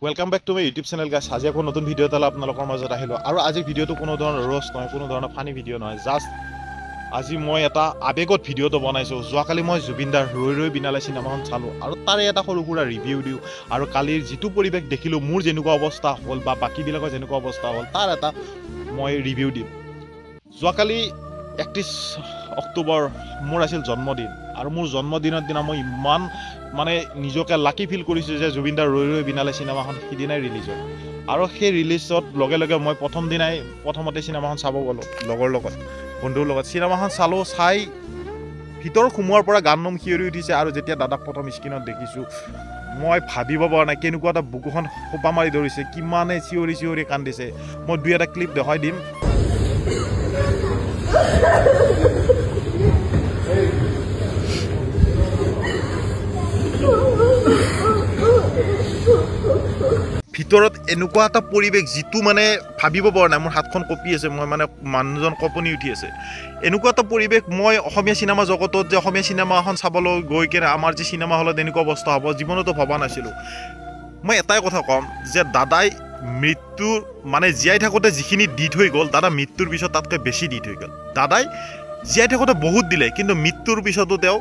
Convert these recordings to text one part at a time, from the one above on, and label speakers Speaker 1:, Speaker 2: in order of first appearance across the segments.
Speaker 1: Welcome back to my YouTube channel guys. আজি আকৌ নতুন ভিডিও এটা আপোনালোকৰ মাজত আহিলো আৰু আজি ভিডিওটো কোনো ধৰণৰ ৰোষ্ট নহয়, কোনো ধৰণৰ ফানি ভিডিও নহয়। জাস্ট আজি মই এটা আবেগত ভিডিওটো বনাইছো। যোৱাকালি মই জুবিনদাৰ ৰৈ ৰৈ বিনালে চিনেমাখন চালো আৰু তাৰে এটা সৰু সুৰা ৰিভিউ দিওঁ আৰু কালিৰ যিটো পৰিৱেশ দেখিলো, মোৰ যেনেকুৱা অৱস্থা হ'ল বা বাকীবিলাকৰ যেনেকুৱা অৱস্থা হ'ল, তাৰ এটা মই ৰিভিউ দিম। যোৱাকালি 31 অক্টোবৰ মোৰ আছিল জন্মদিন আৰু মোৰ জন্মদিনৰ দিনা মই ইমান নিজকে লাকি ফিল কৰিছোঁ যে জুবিনদাৰ ৰৈ ৰৈ বিনালে চিনেমাখন সিদিনাই ৰিলিজ হ'ল। আৰু সেই ৰিলিজত লগে লগে মই প্ৰথমতে চিনেমাখন চাব গ'লোঁ লগৰ লগত, বন্ধুৰ লগত। চিনেমাখন চালোঁ, চাই ভিতৰ সোমোৱাৰ পৰা গান নোম শিয়ৰি উঠিছে। আৰু যেতিয়া দাদাক প্ৰথম স্ক্ৰীণত দেখিছোঁ, মই ভাবিব পৰা নাই কেনেকুৱা এটা বুকুখন সোপা মাৰি ধৰিছে, কিমানে চিঞৰি চিঞৰি কান্দিছে। মই দুই এটা ক্লিপ দেখাই দিম। ভিতৰত এনেকুৱা এটা পৰিৱেশ যিটো ভাবিব পৰা নাই। মোৰ হাতখন কঁপি আছে, মই মানুহজন কঁপনি উঠি আছে। এনেকুৱা এটা পৰিৱেশ মই অসমীয়া চিনেমা জগতত যে অসমীয়া চিনেমা এখন চাবলৈ গৈ কেনে আমাৰ যে চিনেমা হলত এনেকুৱা অৱস্থা হ'ব জীৱনতো ভবা নাছিলোঁ। মই এটাই কথা ক'ম যে দাদাই মৃত্যুৰ জীয়াই থাকোঁতে যিখিনি দি থৈ গ'ল, দাদা মৃত্যুৰ পিছত তাতকৈ বেছি দি থৈ গ'ল। দাদাই জীয়াই থাকোঁতে বহুত দিলে, কিন্তু মৃত্যুৰ পিছতো তেওঁ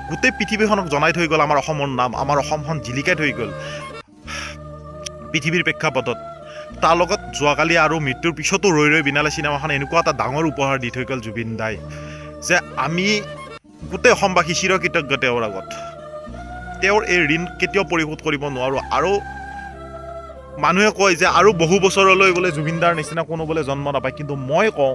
Speaker 1: গোটেই পৃথিৱীখনক জনাই থৈ গ'ল আমাৰ অসমৰ নাম, আমাৰ অসমখন জিলিকাই থৈ গ'ল পৃথিৱীৰ প্ৰেক্ষাপটত। তাৰ লগত যোৱাকালি আৰু মৃত্যুৰ পিছতো ৰৈ ৰৈ বিনালে চিনেমাখন এনেকুৱা এটা ডাঙৰ উপহাৰ দি থৈ গ'ল জুবিন দাই যে আমি গোটেই অসমবাসী চিৰকৃতজ্ঞ তেওঁৰ আগত। তেওঁৰ এই ঋণ কেতিয়াও পৰিশোধ কৰিব নোৱাৰোঁ। আৰু মানুহে কয় যে আৰু বহু বছৰলৈ বোলে জুবিনদাৰ নিচিনা কোনো বোলে জন্ম নাপায়, কিন্তু মই কওঁ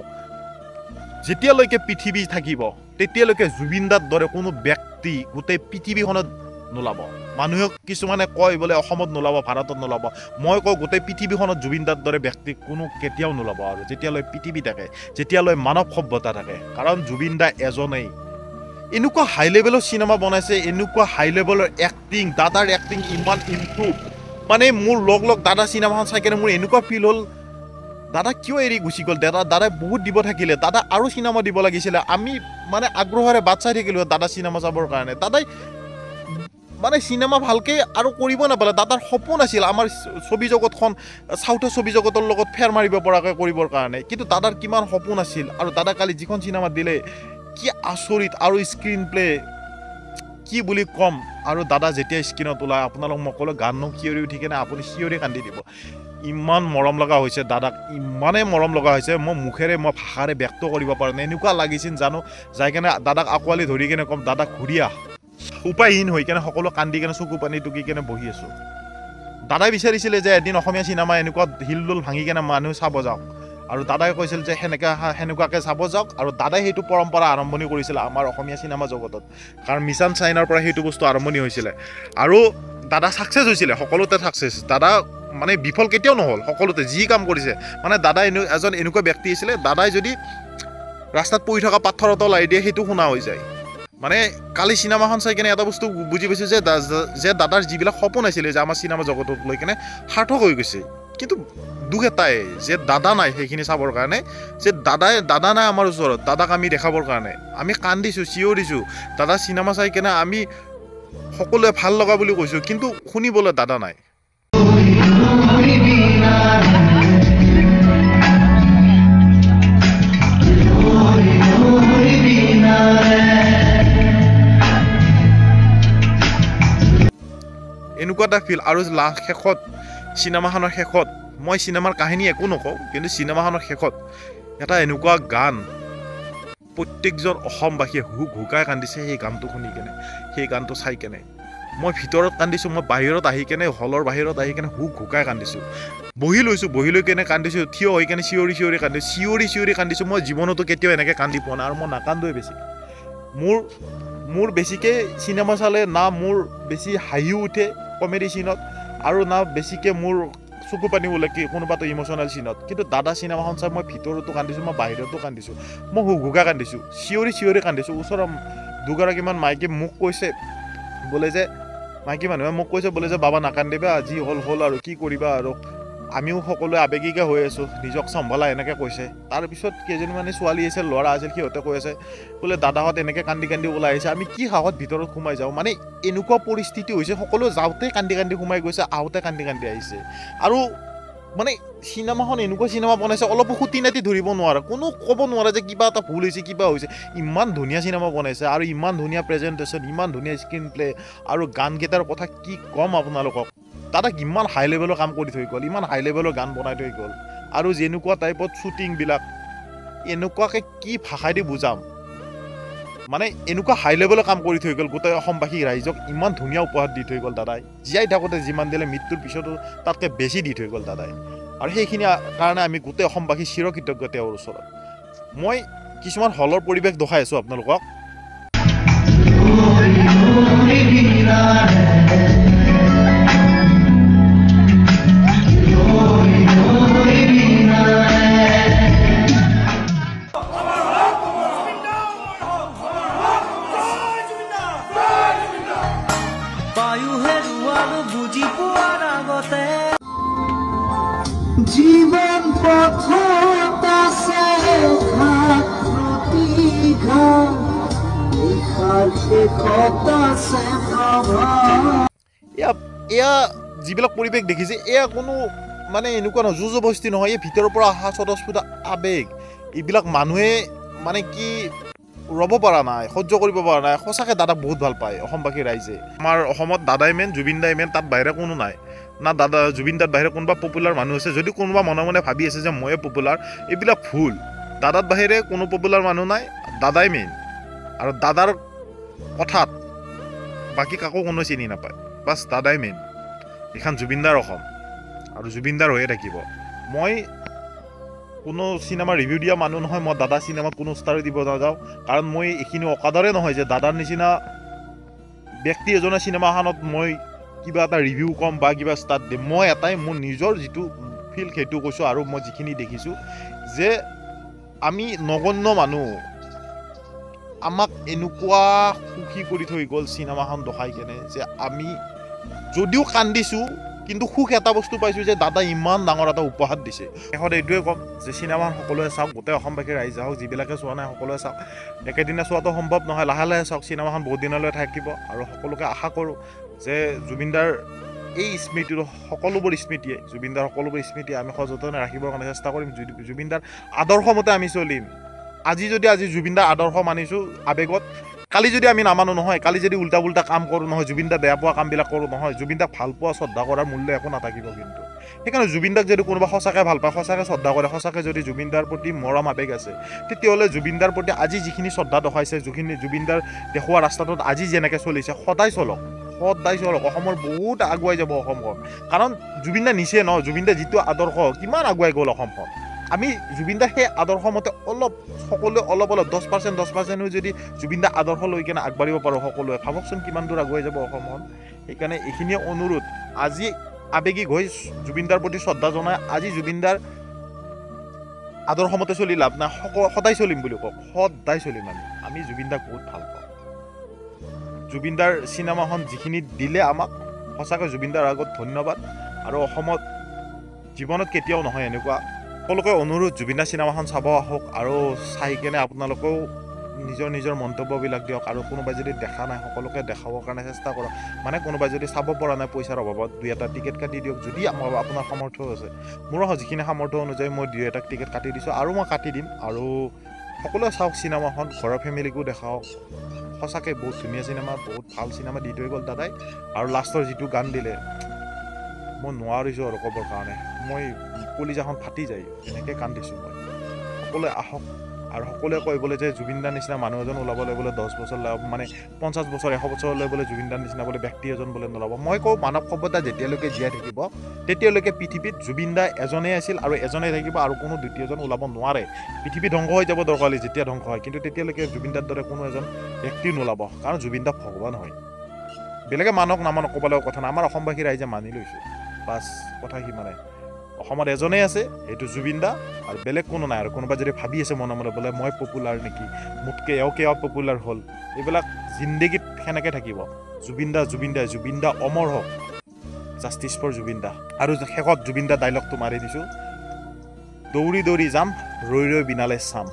Speaker 1: যেতিয়ালৈকে পৃথিৱী থাকিব তেতিয়ালৈকে জুবিনদাৰ দৰে কোনো ব্যক্তি গোটেই পৃথিৱীখনত নোলাব। মানুহে কিছুমানে কয় বোলে অসমত নোলাব, ভাৰতত নোলাব। মই কওঁ গোটেই পৃথিৱীখনত জুবিনদাৰ দৰে ব্যক্তি কোনো কেতিয়াও নোলাব। আৰু যেতিয়ালৈ পৃথিৱী থাকে, যেতিয়ালৈ মানৱ সভ্যতা থাকে, কাৰণ জুবিনদা এজনেই। এনেকুৱা হাই লেভেলৰ চিনেমা বনাইছে, এনেকুৱা হাই লেভেলৰ এক্টিং, দাদাৰ এক্টিং ইমান ইম্প্ৰুভ। মোৰ লগ দাদা চিনেমাখন চাই কেনে মোৰ এনেকুৱা ফিল হ'ল, দাদা কিয় এৰি গুচি গ'ল। দাদাই বহুত দিব থাকিলে, দাদা আৰু চিনেমা দিব লাগিছিলে। আমি আগ্ৰহেৰে বাট চাই থাকিলোঁ দাদা চিনেমা চাবৰ কাৰণে। দাদাই চিনেমা ভালকৈ আৰু কৰিব নাপালে। দাদাৰ সপোন আছিল আমাৰ ছবি জগতখন চাউথৰ ছবি জগতৰ লগত ফেৰ মাৰিব পৰাকৈ কৰিবৰ কাৰণে, কিন্তু দাদাৰ কিমান সপোন আছিল। আৰু দাদা কালি যিখন চিনেমা দিলে কি আচৰিত, আৰু স্ক্ৰীন প্লে কি বুলি ক'ম। আৰু দাদা যেতিয়া স্ক্ৰীণত ওলায় আপোনালোক সকলোৱে গান নোম শিয়ৰি উঠি কেনে আপুনি চিঞৰি কান্দি দিব। ইমান মৰম লগা হৈছে দাদাক, ইমানেই মৰম লগা হৈছে মই ভাষাৰে ব্যক্ত কৰিব পৰা নাই। এনেকুৱা লাগিছিল জানো যাই কেনে দাদাক আঁকোৱালি ধৰি কেনে ক'ম, দাদাক ঘূৰি আহ। উপায়হীন হৈ কেনে সকলো কান্দি কেনে চকু পানী টুকি কেনে বহি আছোঁ। দাদাই বিচাৰিছিলে যে এদিন অসমীয়া চিনেমা এনেকুৱা হিলদোল ভাঙি কেনে মানুহ চাব যাওক, আৰু দাদাই কৈছিল যে সেনেকুৱাকৈ চাব যাওক। আৰু দাদাই সেইটো পৰম্পৰা আৰম্ভণি কৰিছিলে আমাৰ অসমীয়া চিনেমা জগতত, কাৰণ মিছন চাইনাৰ পৰা সেইটো বস্তু আৰম্ভণি হৈছিলে। আৰু দাদা ছাকচেছ হৈছিলে, সকলোতে ছাকচেছ। দাদা বিফল কেতিয়াও নহ'ল, সকলোতে যি কাম কৰিছে। দাদাই এজন এনেকুৱা ব্যক্তি আছিলে, দাদাই যদি ৰাস্তাত পৰি থকা পাথৰ এটা লাই দিয়ে সেইটো শুনা হৈ যায়। কালি চিনেমাখন চাই কেনে এটা বস্তু বুজি পাইছোঁ যে দাদাৰ যিবিলাক সপোন আছিলে যে আমাৰ চিনেমা জগতক লৈ কেনে সাৰ্থক হৈ গৈছে। কিন্তু দুখ এটাই যে দাদা নাই সেইখিনি চাবৰ কাৰণে, যে দাদা নাই আমাৰ ওচৰত, দাদাক আমি দেখাবৰ কাৰণে। আমি কান্দিছোঁ, চিঞৰিছোঁ দাদা চিনেমা চাই কেনে, আমি সকলোৱে ভাল লগা বুলি কৈছোঁ, কিন্তু শুনিবলৈ দাদা নাই। এনেকুৱা এটা ফিল। আৰু শেষত চিনেমাখনৰ শেষত মই চিনেমাৰ কাহিনী একো নকওঁ, কিন্তু চিনেমাখনৰ শেষত এটা এনেকুৱা গান প্ৰত্যেকজন অসমবাসীয়ে হুকাই কান্দিছে সেই গানটো শুনি কেনে, সেই গানটো চাই কেনে। মই ভিতৰত কান্দিছোঁ, মই বাহিৰত আহি কেনে, হলৰ বাহিৰত আহি কেনে হুকাই কান্দিছোঁ। বহি লৈ কেনে কান্দিছোঁ, থিয় হৈ কেনে চিঞৰি চিঞৰি কান্দিছোঁ। মই জীৱনতো কেতিয়াও এনেকৈ কান্দি পোৱা নাই, আৰু মই নাকান্দোৱে বেছি। মোৰ বেছিকৈ চিনেমা চালে না মোৰ বেছি হাঁহিও উঠে কমেডি চিনত, আৰু না বেছিকৈ মোৰ চকু পানী ওলাই কোনোবাটো ইম'চনেল চিনত। কিন্তু দাদা চিনেমাখন চাই মই ভিতৰতো কান্দিছোঁ, মই বাহিৰতো কান্দিছোঁ, মই হুকা কান্দিছোঁ, চিঞৰি কান্দিছোঁ। ওচৰৰ দুগৰাকীমান মাইকী মোক কৈছে বোলে যে, মাইকী মানুহে মোক কৈছে বোলে যে বাবা নাকান্দিবা, যি হ'ল আৰু কি কৰিবা। আমিও সকলোৱে আৱেগিকে হৈ আছোঁ নিজক চম্ভালা এনেকৈ কৈছে তাৰপিছত কেইজনীমানে ছোৱালী আছে ল'ৰা আছিল সিহঁতে কৈ আছে বোলে দাদাহঁত এনেকৈ কান্দি কান্দি ওলাই আহিছে আমি কি সাহত ভিতৰত সোমাই যাওঁ মানে এনেকুৱা পৰিস্থিতি হৈছে সকলো যাওঁতে কান্দি কান্দি সোমাই গৈছে আহোঁতে কান্দি কান্দি আহিছে আৰু মানে চিনেমাখন এনেকুৱা চিনেমা বনাইছে অলপো খুটি নাটি ধৰিব নোৱাৰে কোনো ক'ব নোৱাৰে যে কিবা এটা ভুল হৈছে কিবা হৈছে ইমান ধুনীয়া চিনেমা বনাইছে আৰু ইমান ধুনীয়া প্ৰেজেণ্টেশ্যন ইমান ধুনীয়া স্ক্ৰীন প্লে আৰু গানকেইটাৰ কথা কি ক'ম আপোনালোকক দাদা কিমান হাই লেভেলৰ কাম কৰি থৈ গ'ল ইমান হাই লেভেলৰ গান বনাই থৈ গ'ল আৰু যেনেকুৱা টাইপত শ্বুটিংবিলাক এনেকুৱাকৈ কি ভাষাই দি বুজাম মানে এনেকুৱা হাই লেভেলৰ কাম কৰি থৈ গ'ল গোটেই অসমবাসী ৰাইজক ইমান ধুনীয়া উপহাৰ দি থৈ গ'ল দাদাই জীয়াই থাকোঁতে যিমান দিলে মৃত্যুৰ পিছতো তাতকৈ বেছি দি থৈ গ'ল দাদাই আৰু সেইখিনি কাৰণে আমি গোটেই অসমবাসী চিৰকৃতজ্ঞ তেওঁৰ ওচৰত মই কিছুমান হলৰ পৰিৱেশ দেখাই আছোঁ আপোনালোকক
Speaker 2: জীবন পথত আছে ঘাট প্ৰতিঘাট লিখাৰ শেষত আছে প্ৰভাত
Speaker 1: এয়া যিবিলাক পৰিৱেশ দেখিছে এয়া কোনো মানে এনেকুৱা নহয় জোৰ জবস্তি নহয় এই ভিতৰৰ পৰা অহা স্বতঃস্ফূৰ্ত আৱেগ এইবিলাক মানুহে মানে কি ৰ'ব পৰা নাই সহ্য কৰিব পৰা নাই সঁচাকৈ দাদাক বহুত ভাল পায় অসমবাসী ৰাইজে আমাৰ অসমত দাদাই মেইন জুবিন দাই মেইন তাত বাহিৰে কোনো নাই না দাদা জুবিন দাৰ বাহিৰে কোনোবা পপুলাৰ মানুহ আছে যদি কোনোবা মনে মনে ভাবি আছে যে ময়ে পপুলাৰ এইবিলাক ভুল দাদাৰ বাহিৰে কোনো পপুলাৰ মানুহ নাই দাদাই মেইন আৰু দাদাৰ কথাত বাকী কাকো কোনো চিনি নাপায় বাছ দাদাই মেইন এইখন জুবিনদাৰ অসম আৰু জুবিনদাৰ হৈয়ে থাকিব মই কোনো চিনেমা ৰিভিউ দিয়া মানুহ নহয় মই দাদা চিনেমাত কোনো ষ্টাৰ দিব নাযাওঁ কাৰণ মই এইখিনি অকাদৰে নহয় যে দাদাৰ নিচিনা ব্যক্তি এজনে চিনেমা এখনত মই কিবা এটা ৰিভিউ ক'ম বা কিবা ষ্টাৰ দিম মই এটাই মোৰ নিজৰ যিটো ফিল সেইটো কৈছোঁ আৰু মই যিখিনি দেখিছোঁ যে আমি নগণ্য মানুহ আমাক এনেকুৱা সুখী কৰি থৈ গ'ল চিনেমাখন দেখাই কেনে যে আমি যদিও কান্দিছোঁ কিন্তু সুখ এটা বস্তু পাইছোঁ যে দাদা ইমান ডাঙৰ এটা উপহাৰ দিছে শেষত এইটোৱে ক'ম যে চিনেমাখন সকলোৱে চাওক গোটেই অসমবাসী ৰাইজ হওক যিবিলাকে চোৱা নাই সকলোৱে চাওক একেদিনে চোৱাটো সম্ভৱ নহয় লাহে লাহে চাওক চিনেমাখন বহুত দিনলৈ থাকিব আৰু সকলোকে আশা কৰোঁ যে জুবিনদাৰ এই স্মৃতিটো সকলোবোৰ স্মৃতিয়ে জুবিনদাৰ সকলোবোৰ স্মৃতি আমি সযতনে ৰাখিবৰ কাৰণে চেষ্টা কৰিম জুবিনদাৰ আদৰ্শমতে আমি চলিম আজি জুবিনদাৰ আদৰ্শ মানিছোঁ আৱেগত কালি যদি আমি নামানো নহয় কালি যদি উল্টা পুল্টা কাম কৰোঁ নহয় জুবিনদাক বেয়া পোৱা কামবিলাক কৰোঁ নহয় জুবিনদাক ভাল পোৱা শ্ৰদ্ধা কৰাৰ মূল্য একো নাথাকিব কিন্তু সেইকাৰণে জুবিনদাক যদি কোনোবা সঁচাকৈ ভাল পায় সঁচাকৈ শ্ৰদ্ধা কৰে সঁচাকৈ যদি জুবিনদাৰ প্ৰতি মৰম আৱেগ আছে তেতিয়াহ'লে জুবিনদাৰ প্ৰতি আজি যিখিনি শ্ৰদ্ধা দেখাইছে যিখিনি জুবিনদাৰ দেখুওৱা ৰাস্তাটোত আজি যেনেকৈ চলিছে সদায় চলক অসমৰ বহুত আগুৱাই যাব অসমখন কাৰণ জুবিনদা নিচে ন জুবিনদাৰ যিটো আদৰ্শ কিমান আগুৱাই গ'ল অসমখন আমি জুবিনদাৰ সেই আদৰ্শমতে সকলোৱে অলপ 10% যদি জুবিনদাৰ আদৰ্শ লৈ কেনে আগবাঢ়িব পাৰোঁ সকলোৱে ভাবকচোন কিমান দূৰ আগুৱাই যাব অসমখন সেইকাৰণে এইখিনিয়ে অনুৰোধ আজি আৱেগিক হৈ জুবিনদাৰ প্ৰতি শ্ৰদ্ধা জনাই আজি জুবিনদাৰ আদৰ্শমতে চলি লাভ নাই সদায় চলিম বুলি কওক সদায় চলিম আমি জুবিনদাক বহুত ভাল পাওঁ জুবিনদাৰ চিনেমাখন যিখিনি দিলে আমাক সঁচাকৈ জুবিনদাৰ আগত ধন্যবাদ আৰু অসমত জীৱনত কেতিয়াও নহয় এনেকুৱা সকলোকে অনুৰোধ জুবিনদাৰ চিনেমাখন চাব আহক আৰু চাই কেনে আপোনালোকেও নিজৰ মন্তব্যবিলাক দিয়ক আৰু কোনোবাই যদি দেখা নাই সকলোকে দেখাবৰ কাৰণে চেষ্টা কৰক মানে কোনোবাই যদি চাব পৰা নাই পইচাৰ অভাৱত 2-এটা টিকেট কাটি দিয়ক যদি আপোনাৰ সামৰ্থ্য আছে মোৰো যিখিনি সামৰ্থ্য অনুযায়ী মই 2-এটা টিকেট কাটি দিছোঁ আৰু মই কাটি দিম আৰু সকলোৱে চাওক চিনেমাখন ঘৰৰ ফেমিলিকো দেখাওক সঁচাকৈ বহুত ধুনীয়া চিনেমা বহুত ভাল চিনেমা দি থৈ গ'ল দাদাই আৰু লাষ্টৰ যিটো গান দিলে মই নোৱাৰিছোঁ আৰু ক'বৰ কাৰণে মই কলিজাখন ফাটি যায় এনেকৈ কান্দিছোঁ মই সকলোৱে আহক আৰু সকলোৱে কয় বোলে যে জুবিনদাৰ নিচিনা মানুহ এজন ওলাবলৈ বোলে 10 বছৰ মানে 50 বছৰ 100 বছৰলৈ বোলে জুবিনদাৰ নিচিনা বোলে ব্যক্তি এজন বোলে নোলাব মই কওঁ মানৱ সভ্যতা যেতিয়ালৈকে জীয়াই থাকিব তেতিয়ালৈকে পৃথিৱীত জুবিনদা এজনেই আছিল আৰু এজনেই থাকিব আৰু কোনো দ্বিতীয়জন ওলাব নোৱাৰে পৃথিৱী ধ্বংস হৈ যাব দৰকাৰী যেতিয়া ধ্বংস হয় কিন্তু তেতিয়ালৈকে জুবিনদাৰ দৰে কোনো এজন ব্যক্তি নোলাব কাৰণ জুবিনদা ভগৱান হয় বেলেগে মানক নামানক ক'বলৈ কথা নাই আমাৰ অসমবাসী ৰাইজে মানি লৈছোঁ বাছ কথা সিমানে অসমত এজনেই আছে সেইটো জুবিনদা আৰু বেলেগ কোনো নাই আৰু কোনোবা যদি ভাবি আছে মনে মনে বোলে মই পপুলাৰ নেকি মোতকৈ এওঁকে পপুলাৰ হ'ল এইবিলাক জিন্দগীত সেনেকৈ থাকিব জুবিনদা অমৰ হওক জাষ্টিছ ফৰ জুবিন দা আৰু শেষত জুবিন দা ডাইলগটো মাৰি দিছোঁ দৌৰি দৌৰি যাম ৰৈ ৰৈ বিনালে চাম